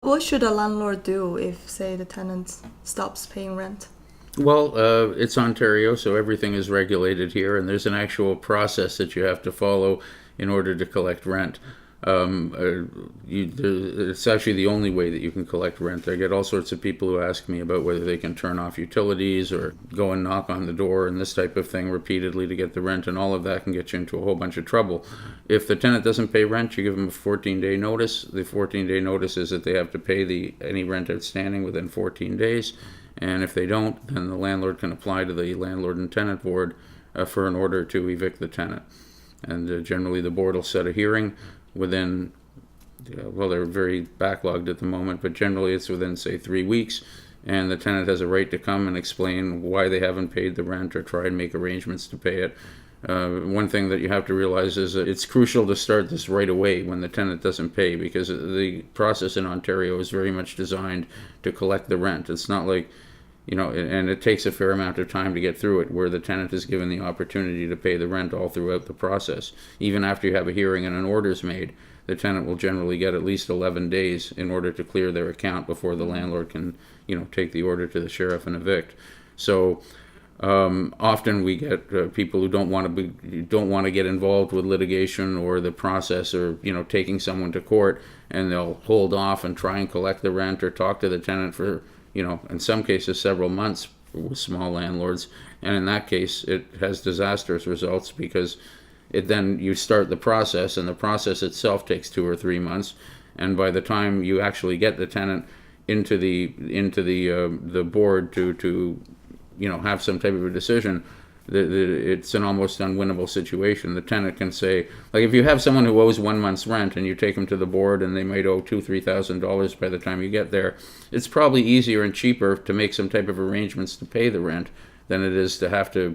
What should a landlord do if, say, the tenant stops paying rent? Well, it's Ontario, so everything is regulated here, and there's an actual process that you have to follow in order to collect rent. It's actually the only way that you can collect rent. I get all sorts of people who ask me about whether they can turn off utilities or go and knock on the door and this type of thing repeatedly to get the rent, and all of that can get you into a whole bunch of trouble. If the tenant doesn't pay rent, you give them a 14-day notice. The 14-day notice is that they have to pay any rent outstanding within 14 days. And if they don't, then the landlord can apply to the Landlord and Tenant Board for an order to evict the tenant. And generally the board will set a hearing within, well, they're very backlogged at the moment, but generally it's within, say, 3 weeks. And the tenant has a right to come and explain why they haven't paid the rent or try and make arrangements to pay it. One thing that you have to realize is that it's crucial to start this right away when the tenant doesn't pay, because the process in Ontario is very much designed to collect the rent. It's not like, and it takes a fair amount of time to get through it, where the tenant is given the opportunity to pay the rent all throughout the process. Even after you have a hearing and an order is made, the tenant will generally get at least 11 days in order to clear their account before the landlord can, take the order to the sheriff and evict. So often we get people who don't want to get involved with litigation or the process, or taking someone to court, and they'll hold off and try and collect the rent or talk to the tenant for in some cases several months with small landlords. And in that case it has disastrous results, because then you start the process, and the process itself takes 2 or 3 months, and by the time you actually get the tenant into the board to have some type of a decision, it's an almost unwinnable situation. The tenant can say, like, if you have someone who owes 1 month's rent and you take them to the board and they might owe $2,000-3,000 by the time you get there, it's probably easier and cheaper to make some type of arrangements to pay the rent than it is to have to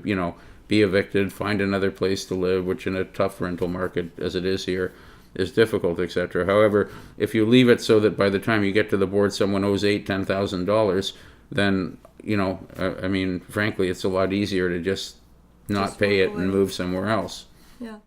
be evicted, find another place to live, which in a tough rental market as it is here is difficult, etc. However, if you leave it so that by the time you get to the board someone owes $8,000-10,000, then frankly, it's a lot easier to just not Just pay walk it and away. move somewhere else. Yeah.